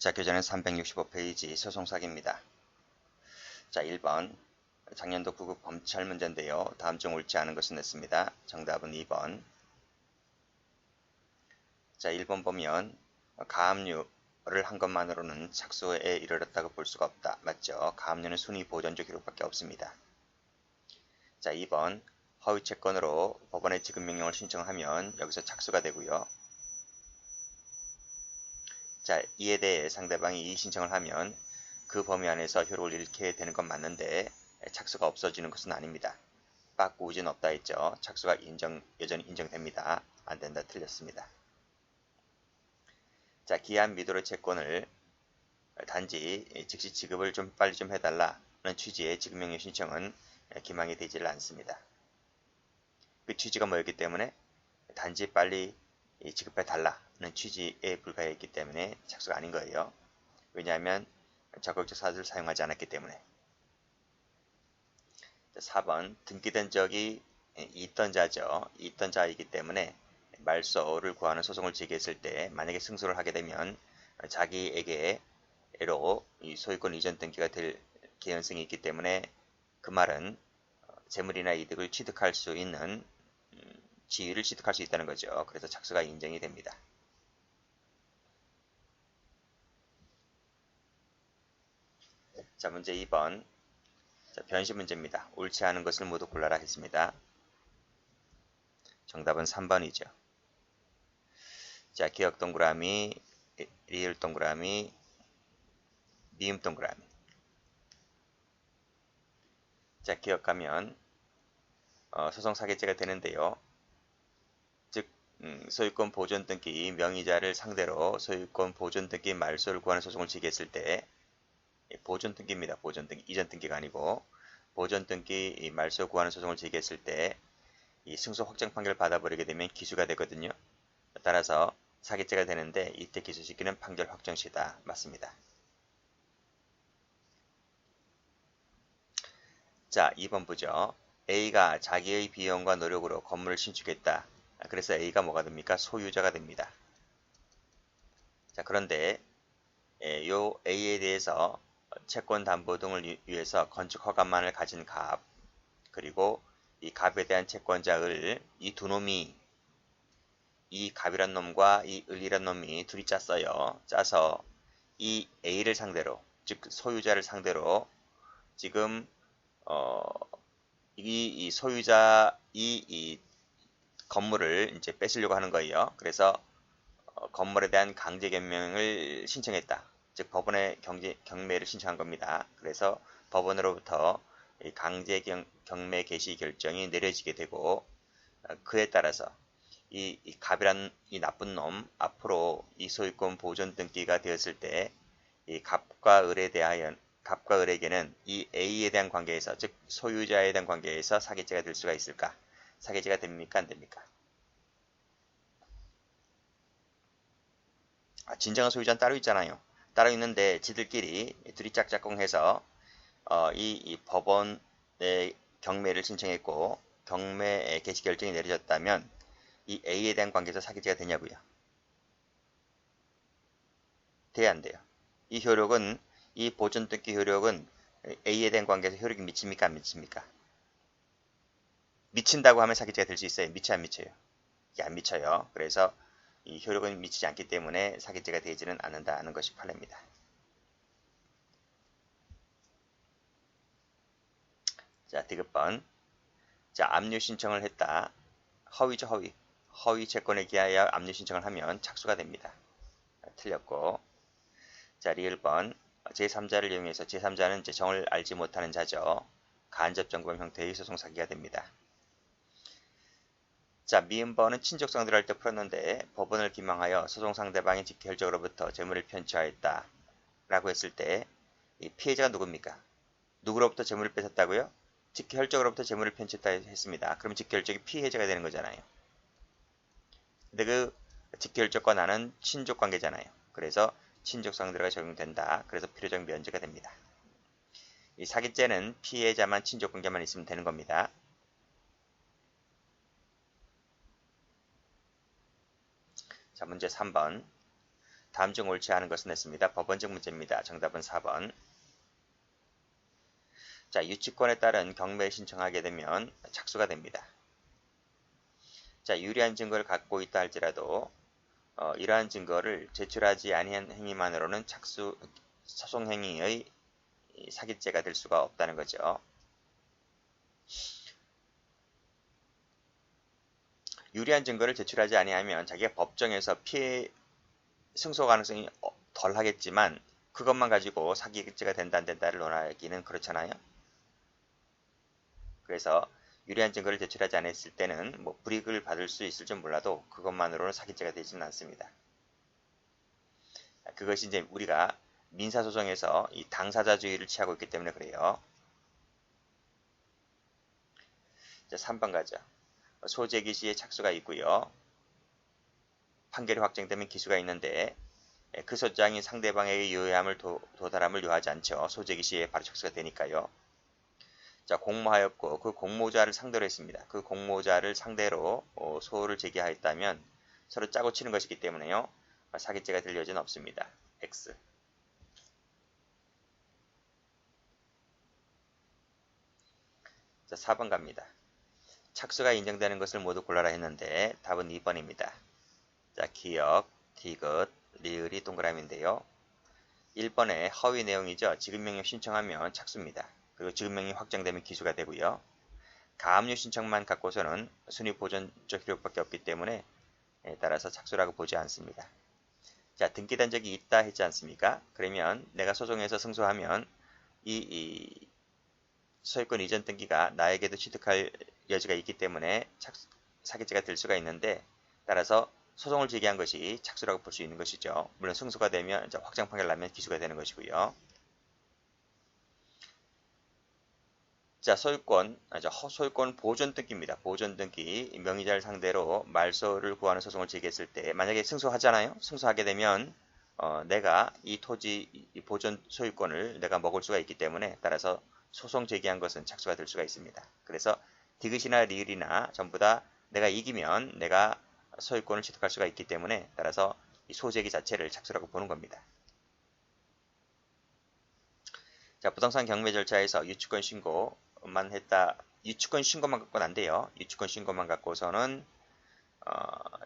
자, 교재는 365페이지 소송사기입니다. 자, 1번. 작년도 9급 검찰 문제인데요. 다음 중 옳지 않은 것을 냈습니다. 정답은 2번. 자, 1번 보면 가압류를 한 것만으로는 착수에 이르렀다고 볼 수가 없다. 맞죠? 가압류는 순위 보존조 기록밖에 없습니다. 자, 2번. 허위 채권으로 법원에 지급명령을 신청하면 여기서 착수가 되고요. 자, 이에 대해 상대방이 이의 신청을 하면 그 범위 안에서 효력을 잃게 되는 건 맞는데 착수가 없어지는 것은 아닙니다. 빠꾸 우진 없다 했죠. 착수가 여전히 인정됩니다. 안 된다 틀렸습니다. 자, 기한 미도의 채권을 단지 즉시 지급을 좀 빨리 좀 해달라는 취지의 지급명령 신청은 기망이 되지를 않습니다. 그 취지가 뭐였기 때문에 단지 빨리 지급해달라는 취지에 불과했기 때문에 착수가 아닌 거예요. 왜냐하면 적극적 사주를 사용하지 않았기 때문에. 4번 등기된 적이 있던 자죠. 있던 자이기 때문에 말소를 구하는 소송을 제기했을 때 만약에 승소를 하게 되면 자기에게로 이 소유권 이전 등기가 될 개연성이 있기 때문에 그 말은 재물이나 이득을 취득할 수 있는 지위를 취득할 수 있다는 거죠. 그래서 착수가 인정이 됩니다. 자, 문제 2번. 자, 변시 문제입니다. 옳지 않은 것을 모두 골라라 했습니다. 정답은 3번이죠. 자, 기억 동그라미, 리을 동그라미, 미음 동그라미. 자, 기억하면 소송 사기죄가 되는데요. 즉 소유권 보존 등기 명의자를 상대로 소유권 보존 등기 말소를 구하는 소송을 제기했을 때 보존 등기입니다. 보존 등기, 이전 등기가 아니고 보존 등기 말소 구하는 소송을 제기했을 때 이 승소 확정 판결을 받아버리게 되면 기수가 되거든요. 따라서 사기죄가 되는데 이때 기소시키는 판결 확정시다. 맞습니다. 자, 2번 보죠. A가 자기의 비용과 노력으로 건물을 신축했다. 그래서 A가 뭐가 됩니까? 소유자가 됩니다. 자, 그런데 요 A에 대해서 채권 담보 등을 위해서 건축 허가만을 가진 갑, 그리고 이 갑에 대한 채권자을 이 두 놈이 이 갑이란 놈과 이 을이란 놈이 둘이 짰어요. 짜서 이 A를 상대로, 즉 소유자를 상대로 지금 이 소유자 이 건물을 이제 뺏으려고 하는 거예요. 그래서 건물에 대한 강제減免을 신청했다. 즉 법원에 경매를 신청한 겁니다. 그래서 법원으로부터 강제 경매 개시 결정이 내려지게 되고 그에 따라서 이 갑이란 이 나쁜 놈 앞으로 이 소유권 보존 등기가 되었을 때 이 갑과 을에게는 이 A에 대한 관계에서 즉 소유자에 대한 관계에서 사기죄가 될 수가 있을까? 사기죄가 됩니까? 안 됩니까? 진정한 소유자는 따로 있잖아요. 따로 있는데 지들끼리 둘이 짝짝꿍해서 이 법원에 경매를 신청했고 경매 개시 결정이 내려졌다면 이 A에 대한 관계에서 사기죄가 되냐고요? 돼야 안 돼요. 이 효력은 이 보존 등기 효력은 A에 대한 관계에서 효력이 미칩니까? 안 미칩니까? 미친다고 하면 사기죄가 될 수 있어요. 미쳐 안 미쳐요? 이게 안 미쳐요. 그래서 이 효력은 미치지 않기 때문에 사기죄가 되지는 않는다는 것이 판례입니다. 자, 디귿번. 자, 압류 신청을 했다. 허위죠, 허위. 허위 채권에 기하여 압류 신청을 하면 착수가 됩니다. 틀렸고. 자, 리을번. 제3자를 이용해서 제3자는 이제 정을 알지 못하는 자죠. 간접점검 형태의 소송 사기가 됩니다. 자, 미음번은 친족상 들어갈 때 풀었는데 법원을 기망하여 소송 상대방이 직결적으로부터 재물을 편취하였다 라고 했을 때 이 피해자가 누굽니까? 누구로부터 재물을 뺏었다고요? 직결적으로부터 재물을 편취했다 했습니다. 그럼 직결적이 피해자가 되는 거잖아요. 근데 그 직결적과 나는 친족 관계잖아요. 그래서 친족상대가 적용된다. 그래서 필요적 면제가 됩니다. 이 사기죄는 피해자만 친족 관계만 있으면 되는 겁니다. 자, 문제 3번. 다음 중 옳지 않은 것은 냈습니다. 법원적 문제입니다. 정답은 4번. 자, 유치권에 따른 경매 신청하게 되면 착수가 됩니다. 자, 유리한 증거를 갖고 있다 할지라도 이러한 증거를 제출하지 아니한 행위만으로는 소송 행위의 사기죄가 될 수가 없다는 거죠. 유리한 증거를 제출하지 아니하면 자기가 법정에서 승소 가능성이 덜 하겠지만 그것만 가지고 사기죄가 된다 안 된다를 논하기는 그렇잖아요. 그래서 유리한 증거를 제출하지 않았을 때는 뭐 불이익을 받을 수 있을지 몰라도 그것만으로는 사기죄가 되지는 않습니다. 그것이 이제 우리가 민사소송에서 이 당사자주의를 취하고 있기 때문에 그래요. 자, 3번 가죠. 소재기 시에 착수가 있고요. 판결이 확정되면 기수가 있는데 그 소장이 상대방에게 유효함을 도달함을 요하지 않죠. 소재기 시에 바로 착수가 되니까요. 자, 공모하였고 그 공모자를 상대로 했습니다. 그 공모자를 상대로 소를 제기하였다면 서로 짜고 치는 것이기 때문에요. 사기죄가 될 여지는 없습니다. X. 자, 4번 갑니다. 착수가 인정되는 것을 모두 골라라 했는데 답은 2번입니다. 자, 기역, 디귿, 리을이 동그라미인데요. 1번에 허위 내용이죠. 지급명령 신청하면 착수입니다. 그리고 지급명령이 확정되면 기수가 되고요. 가압류 신청만 갖고서는 순위보존적 효력밖에 없기 때문에 따라서 착수라고 보지 않습니다. 자, 등기된 적이 있다 했지 않습니까? 그러면 내가 소송에서 승소하면 이 소유권 이전 등기가 나에게도 취득할 여지가 있기 때문에 사기죄가 될 수가 있는데 따라서 소송을 제기한 것이 착수라고 볼 수 있는 것이죠. 물론 승소가 되면 이제 확정 판결 나면 기수가 되는 것이고요. 자, 소유권 보존 등기입니다. 보존 등기 명의자를 상대로 말소를 구하는 소송을 제기했을 때 만약에 승소하잖아요. 승소하게 되면 내가 이 토지 이 보존 소유권을 내가 먹을 수가 있기 때문에 따라서 소송 제기한 것은 착수가 될 수가 있습니다. 그래서 디귿이나 리을이나 전부 다 내가 이기면 내가 소유권을 취득할 수가 있기 때문에 따라서 이 소제기 자체를 착수라고 보는 겁니다. 자, 부동산 경매 절차에서 유치권 신고만 했다. 유치권 신고만 갖고는 안 돼요. 유치권 신고만 갖고서는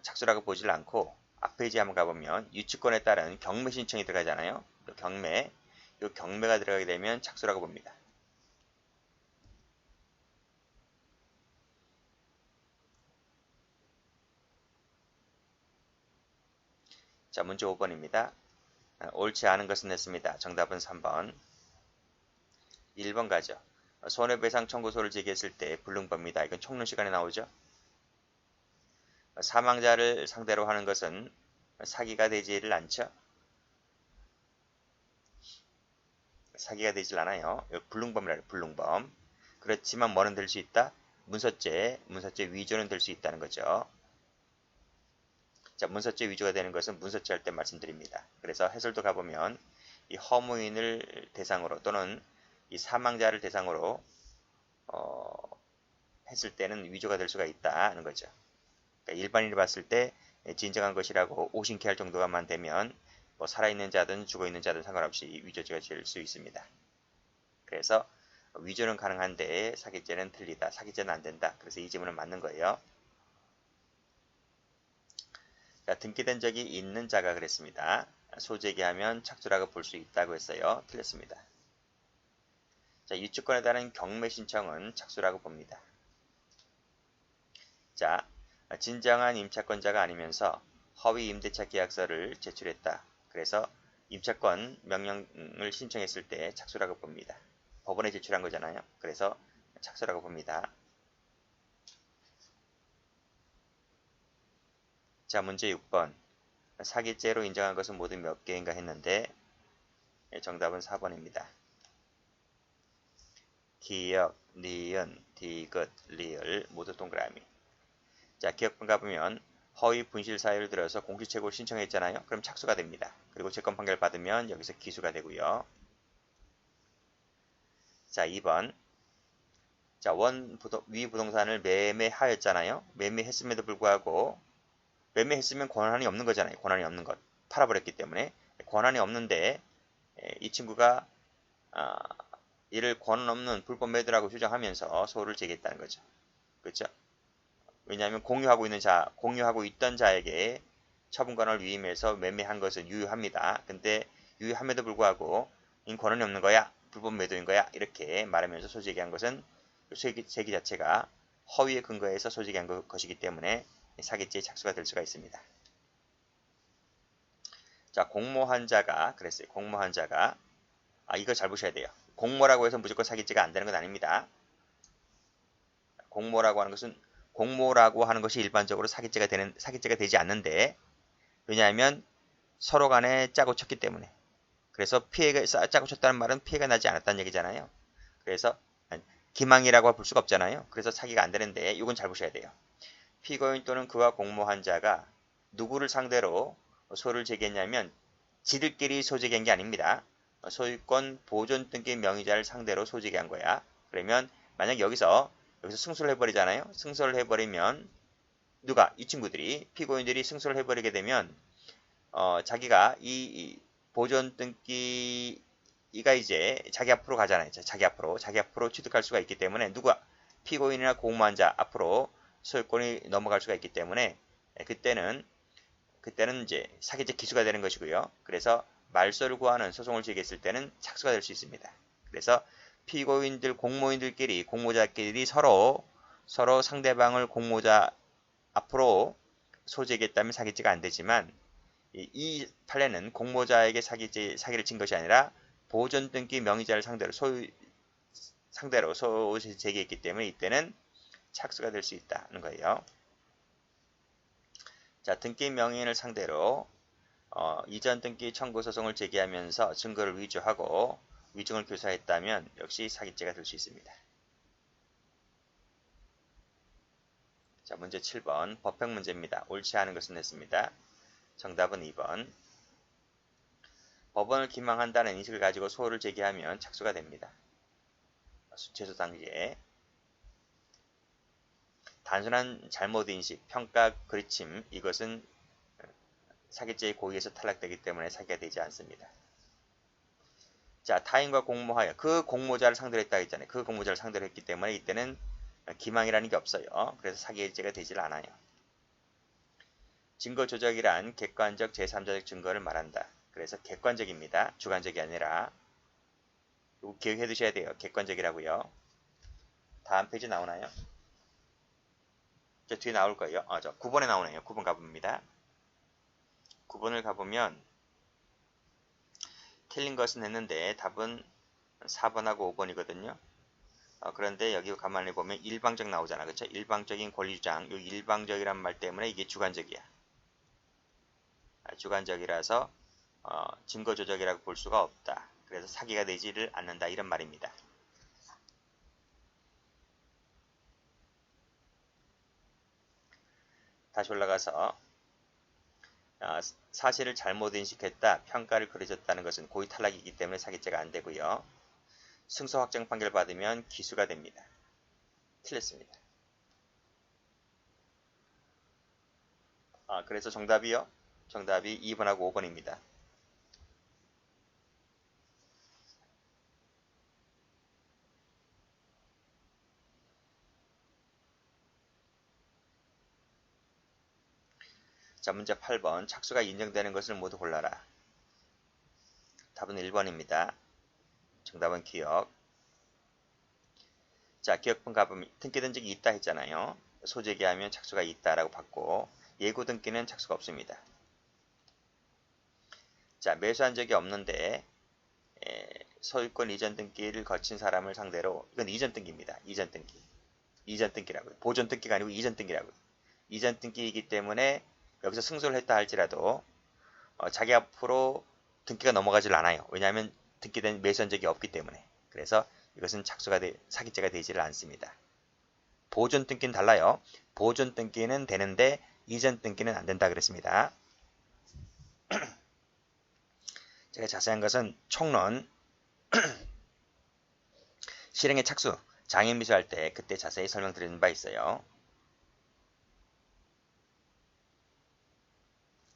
착수라고 보질 않고 앞 페이지 한번 가보면 유치권에 따른 경매 신청이 들어가잖아요. 이 경매가 들어가게 되면 착수라고 봅니다. 자, 문제 5번입니다. 옳지 않은 것은 냈습니다. 정답은 3번. 1번 가죠. 손해배상 청구서를 제기했을 때 불능법입니다. 이건 총론 시간에 나오죠. 사망자를 상대로 하는 것은 사기가 되지를 않죠. 사기가 되질 않아요. 불능범이라요. 불능범. 그렇지만 뭐는 될 수 있다? 문서죄 위조는 될 수 있다는 거죠. 자, 문서죄 위조가 되는 것은 문서죄 할 때 말씀드립니다. 그래서 해설도 가보면 이 허무인을 대상으로 또는 이 사망자를 대상으로 했을 때는 위조가 될 수가 있다는 거죠. 그러니까 일반인이 봤을 때 진정한 것이라고 오신케 할 정도가만 되면 뭐 살아있는 자든 죽어있는 자든 상관없이 위조죄가 될 수 있습니다. 그래서 위조는 가능한데 사기죄는 틀리다. 사기죄는 안 된다. 그래서 이 질문은 맞는 거예요. 자, 등기된 적이 있는 자가 그랬습니다. 소제기하면 착수라고 볼 수 있다고 했어요. 틀렸습니다. 자, 유치권에 따른 경매 신청은 착수라고 봅니다. 자, 진정한 임차권자가 아니면서 허위 임대차 계약서를 제출했다. 그래서 임차권 명령을 신청했을 때 착수라고 봅니다. 법원에 제출한 거잖아요. 그래서 착수라고 봅니다. 자, 문제 6번. 사기죄로 인정한 것은 모두 몇 개인가 했는데 정답은 4번입니다. 기역, 니은, 디귿, 리을 모두 동그라미. 자, 기역번 가보면 허위 분실 사유를 들어서 공시채고를 신청했잖아요. 그럼 착수가 됩니다. 그리고 채권 판결 받으면 여기서 기수가 되고요. 자, 2번. 자, 위 부동산을 매매하였잖아요. 매매했음에도 불구하고 매매했으면 권한이 없는 거잖아요. 권한이 없는 것. 팔아버렸기 때문에 권한이 없는데 이 친구가 이를 권한 없는 불법 매도라고 주장하면서 소를 제기했다는 거죠. 그렇죠? 왜냐하면 공유하고 있던 자에게 처분권을 위임해서 매매한 것은 유효합니다. 근데 유효함에도 불구하고 이 권한이 없는 거야, 불법 매도인 거야 이렇게 말하면서 소제기한 것은 제기 자체가 허위에 근거해서 소제기한 것이기 때문에 사기죄의 착수가 될 수가 있습니다. 자, 공모한 자가 그랬어요. 공모한 자가 이거 잘 보셔야 돼요. 공모라고 해서 무조건 사기죄가 안 되는 건 아닙니다. 공모라고 하는 것이 일반적으로 사기죄가 되지 않는데, 왜냐하면 서로 간에 짜고 쳤기 때문에. 그래서 짜고 쳤다는 말은 피해가 나지 않았다는 얘기잖아요. 그래서 기망이라고 볼 수가 없잖아요. 그래서 사기가 안 되는데 이건 잘 보셔야 돼요. 피고인 또는 그와 공모한 자가 누구를 상대로 소를 제기했냐면 지들끼리 소제기한 게 아닙니다. 소유권 보존 등기 명의자를 상대로 소제기한 거야. 그러면 만약 여기서 승소를 해버리잖아요. 승소를 해버리면 이 친구들이 피고인들이 승소를 해버리게 되면 자기가 이 보존 등기가 이제 자기 앞으로 가잖아요. 자기 앞으로 취득할 수가 있기 때문에 피고인이나 공모한 자 앞으로 소유권이 넘어갈 수가 있기 때문에 그때는 이제 사기죄 기수가 되는 것이고요. 그래서 말소를 구하는 소송을 제기했을 때는 착수가 될 수 있습니다. 그래서 피고인들, 공모자끼리 서로 상대방을 공모자 앞으로 소제기했다면 사기죄가 안 되지만 이 판례는 공모자에게 사기를 친 것이 아니라 보존 등기 명의자를 상대로 소제기했기 때문에 이때는 착수가 될 수 있다는 거예요. 자, 등기 명의인을 상대로 이전 등기 청구 소송을 제기하면서 증거를 위조하고 위증을 교사했다면 역시 사기죄가 될 수 있습니다. 자, 문제 7번 법행 문제입니다. 옳지 않은 것은 냈습니다. 정답은 2번. 법원을 기망한다는 인식을 가지고 소를 제기하면 착수가 됩니다. 최소 단계에 단순한 잘못인식, 평가, 그르침 이것은 사기죄의 고의에서 탈락되기 때문에 사기가 되지 않습니다. 자, 타인과 공모하여 그 공모자를 상대로 했다 했잖아요. 그 공모자를 상대로 했기 때문에 이때는 기망이라는 게 없어요. 그래서 사기죄가 되질 않아요. 증거 조작이란 객관적 제3자적 증거를 말한다. 그래서 객관적입니다. 주관적이 아니라. 이거 기억해 두셔야 돼요. 객관적이라고요. 다음 페이지 나오나요? 저 뒤에 나올 거예요. 저 9번에 나오네요. 9번 가봅니다. 9번을 가보면 틀린 것은 했는데 답은 4번하고 5번이거든요. 그런데 여기 가만히 보면 일방적 나오잖아. 그렇죠? 일방적인 권리주장. 이 일방적이란 말 때문에 이게 주관적이야. 주관적이라서 증거 조작이라고 볼 수가 없다. 그래서 사기가 되지를 않는다. 이런 말입니다. 다시 올라가서 사실을 잘못 인식했다. 평가를 그려졌다는 것은 고의 탈락이기 때문에 사기죄가 안 되고요. 승소 확정 판결 받으면 기수가 됩니다. 틀렸습니다. 그래서 정답이요? 정답이 2번하고 5번입니다. 자, 문제 8번. 착수가 인정되는 것을 모두 골라라. 답은 1번입니다. 정답은 기억. 자, 기억분 가보면 등기 된 적이 있다 했잖아요. 소제기하면 착수가 있다라고 봤고 예고 등기는 착수가 없습니다. 자, 매수한 적이 없는데 소유권 이전 등기를 거친 사람을 상대로 이건 이전 등기입니다. 이전 등기. 이전 등기라고요. 보존 등기가 아니고 이전 등기라고요. 이전 등기이기 때문에 여기서 승소를 했다 할지라도 자기 앞으로 등기가 넘어가질 않아요. 왜냐하면 등기된 매수한 적이 없기 때문에. 그래서 이것은 사기죄가 되지를 않습니다. 보존 등기는 달라요. 보존 등기는 되는데 이전 등기는 안 된다 그랬습니다. 제가 자세한 것은 총론 실행의 착수 장애인 미수할 때 그때 자세히 설명드리는 바 있어요.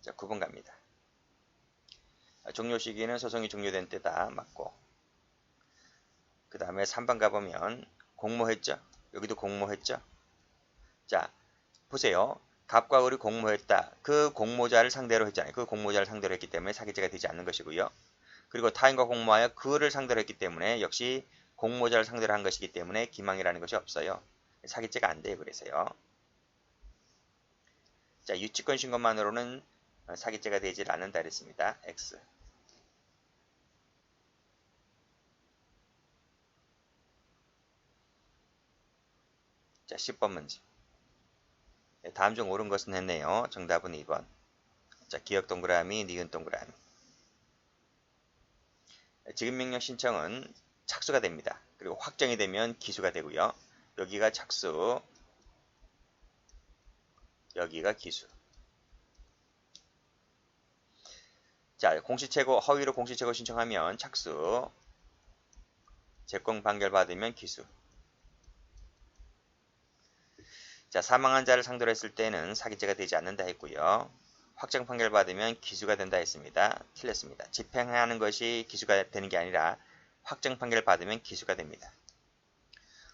자, 9번 갑니다. 종료 시기는 소송이 종료된 때다. 맞고. 그 다음에 3번 가보면 공모했죠. 여기도 공모했죠. 자, 보세요. 갑과 을이 공모했다. 그 공모자를 상대로 했잖아요. 그 공모자를 상대로 했기 때문에 사기죄가 되지 않는 것이고요. 그리고 타인과 공모하여 그를 상대로 했기 때문에 역시 공모자를 상대로 한 것이기 때문에 기망이라는 것이 없어요. 사기죄가 안 돼요. 그래서요. 자, 유치권 신고만으로는 사기죄가 되지 않는다 그랬습니다. X. 자, 10번 문제. 다음 중 옳은 것은 했네요. 정답은 2번. 자, 기억 동그라미, 니은 동그라미. 지급명령 신청은 착수가 됩니다. 그리고 확정이 되면 기수가 되고요. 여기가 착수, 여기가 기수. 자, 공시채고, 허위로 공시채고 신청하면 착수, 재권 판결받으면 기수. 자, 사망한 자를 상대로 했을 때는 사기죄가 되지 않는다 했고요. 확정 판결받으면 기수가 된다 했습니다. 틀렸습니다. 집행하는 것이 기수가 되는 게 아니라 확정 판결받으면 기수가 됩니다.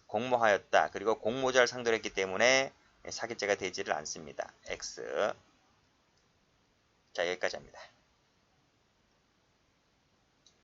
공모하였다. 그리고 공모자를 상대로 했기 때문에 사기죄가 되지를 않습니다. X. 자, 여기까지 합니다.